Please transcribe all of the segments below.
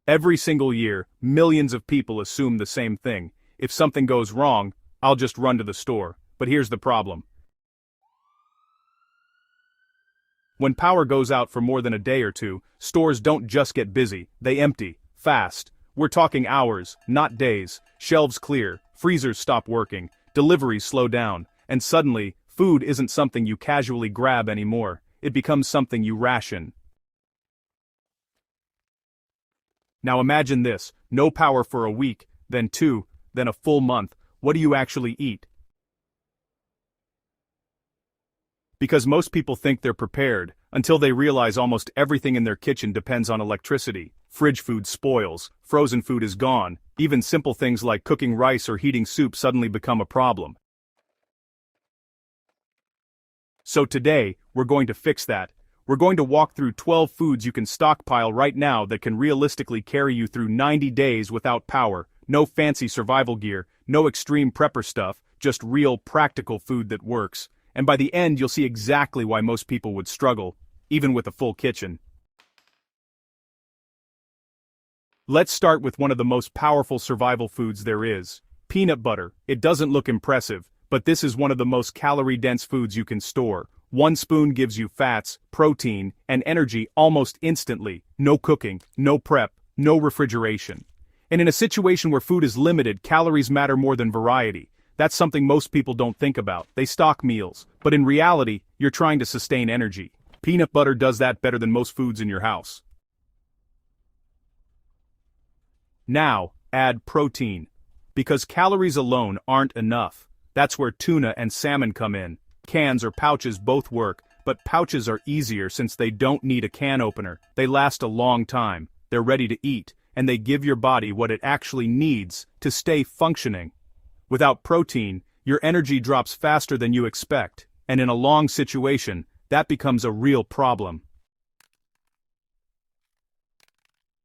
Every single year, millions of people assume the same thing. If something goes wrong, I'll just run to the store. But here's the problem. When power goes out for more than a day or two, stores don't just get busy, they empty, fast. We're talking hours, not days. Shelves clear, freezers stop working, deliveries slow down, and suddenly, food isn't something you casually grab anymore. It becomes something you ration. Now imagine this, no power for a week, then 2, then a full month. What do you actually eat? Because most people think they're prepared, until they realize almost everything in their kitchen depends on electricity. Fridge food spoils, frozen food is gone, even simple things like cooking rice or heating soup suddenly become a problem. So today, we're going to fix that. We're going to walk through 12 foods you can stockpile right now that can realistically carry you through 90 days without power. No fancy survival gear, no extreme prepper stuff, just real practical food that works. And by the end you'll see exactly why most people would struggle, even with a full kitchen. Let's start with one of the most powerful survival foods there is. Peanut butter. It doesn't look impressive, but this is one of the most calorie-dense foods you can store. 1 spoon gives you fats, protein, and energy almost instantly. No cooking, no prep, no refrigeration. And in a situation where food is limited, calories matter more than variety. That's something most people don't think about. They stock meals, but in reality, you're trying to sustain energy. Peanut butter does that better than most foods in your house. Now, add protein. Because calories alone aren't enough. That's where tuna and salmon come in. Cans or pouches both work, but pouches are easier since they don't need a can opener. They last a long time, they're ready to eat, and they give your body what it actually needs to stay functioning. Without protein, your energy drops faster than you expect, and in a long situation, that becomes a real problem.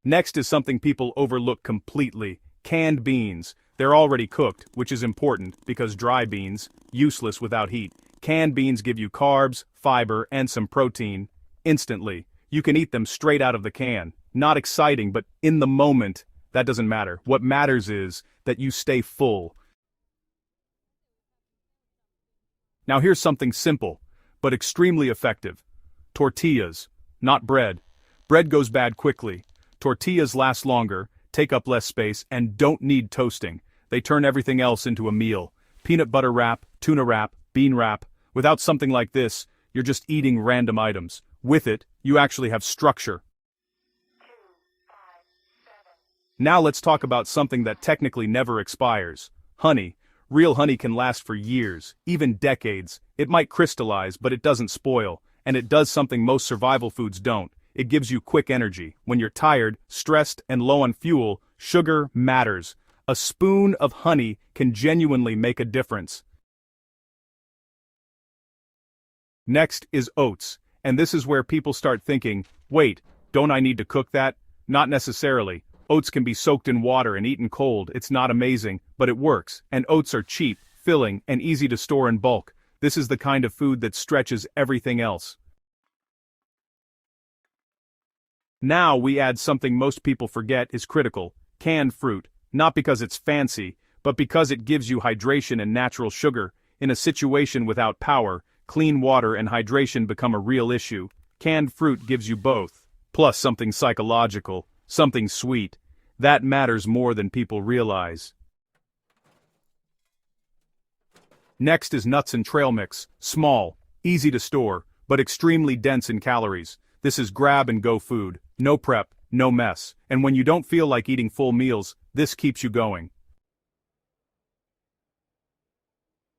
Next is something people overlook completely: canned beans. They're already cooked, which is important because dry beans, useless without heat. Canned beans give you carbs, fiber, and some protein instantly. You can eat them straight out of the can. Not exciting, but in the moment, that doesn't matter. What matters is that you stay full. Now here's something simple, but extremely effective. Tortillas, not bread. Bread goes bad quickly. Tortillas last longer, take up less space, and don't need toasting. They turn everything else into a meal. Peanut butter wrap, tuna wrap, bean wrap. Without something like this, you're just eating random items. With it, you actually have structure. Now let's talk about something that technically never expires. Honey. Real honey can last for years, even decades. It might crystallize, but it doesn't spoil. And it does something most survival foods don't. It gives you quick energy. When you're tired, stressed, and low on fuel, sugar matters. A spoon of honey can genuinely make a difference. Next is oats, and this is where people start thinking, wait, don't I need to cook that? Not necessarily. Oats can be soaked in water and eaten cold. It's not amazing, but it works, and oats are cheap, filling, and easy to store in bulk. This is the kind of food that stretches everything else. Now we add something most people forget is critical: canned fruit. Not because it's fancy, but because it gives you hydration and natural sugar. In a situation without power, clean water and hydration become a real issue. Canned fruit gives you both, plus something psychological, something sweet. That matters more than people realize. Next is nuts and trail mix. Small, easy to store, but extremely dense in calories. This is grab-and-go food. No prep, no mess. And when you don't feel like eating full meals, this keeps you going.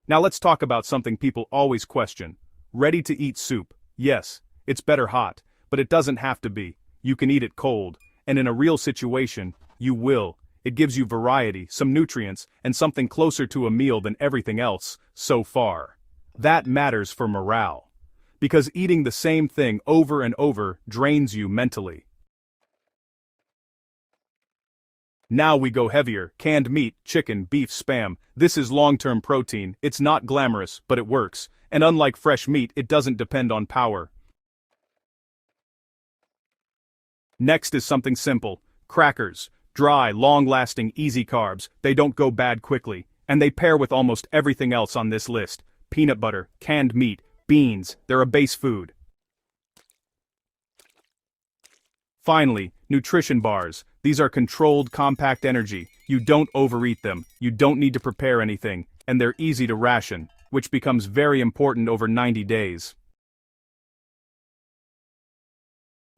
Now let's talk about something people always question. Ready-to-eat soup. Yes, it's better hot, but it doesn't have to be. You can eat it cold, and in a real situation, you will. It gives you variety, some nutrients, and something closer to a meal than everything else, so far. That matters for morale. Because eating the same thing over and over drains you mentally. Now we go heavier: canned meat, chicken, beef, Spam. This is long-term protein. It's not glamorous, but it works. And unlike fresh meat, it doesn't depend on power. Next is something simple: Crackers. Dry, long-lasting, easy carbs, they don't go bad quickly, and they pair with almost everything else on this list. Peanut butter, canned meat, beans, they're a base food. Finally, nutrition bars. These are controlled, compact energy. You don't overeat them, you don't need to prepare anything, and they're easy to ration, which becomes very important over 90 days.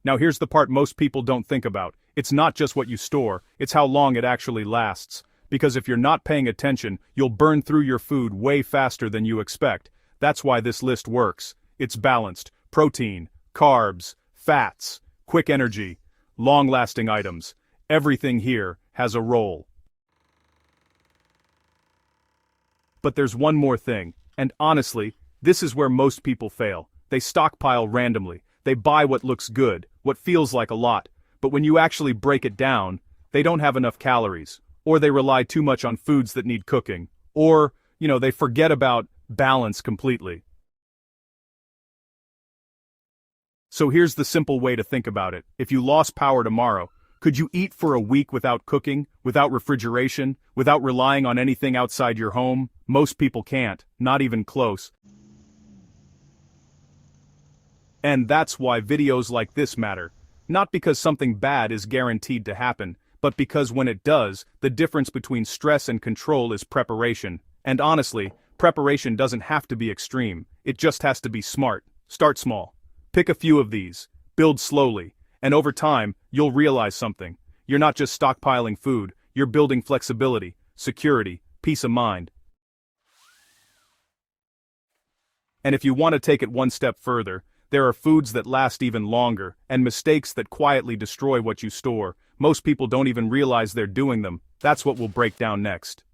Now here's the part most people don't think about. It's not just what you store, it's how long it actually lasts. Because if you're not paying attention, you'll burn through your food way faster than you expect. That's why this list works. It's balanced. Protein, carbs, fats, quick energy, long-lasting items. Everything here has a role. But there's one more thing, and honestly, this is where most people fail. They stockpile randomly. They buy what looks good, what feels like a lot, but when you actually break it down, they don't have enough calories, or they rely too much on foods that need cooking, or, they forget about balance completely. So here's the simple way to think about it. If you lost power tomorrow, could you eat for a week without cooking, without refrigeration, without relying on anything outside your home? Most people can't, not even close. And that's why videos like this matter. Not because something bad is guaranteed to happen, but because when it does, the difference between stress and control is preparation. And honestly, preparation doesn't have to be extreme, it just has to be smart. Start small. Pick a few of these, build slowly, and over time, you'll realize something. You're not just stockpiling food, you're building flexibility, security, peace of mind. And if you want to take it one step further, there are foods that last even longer, and mistakes that quietly destroy what you store. Most people don't even realize they're doing them. That's what we'll break down next.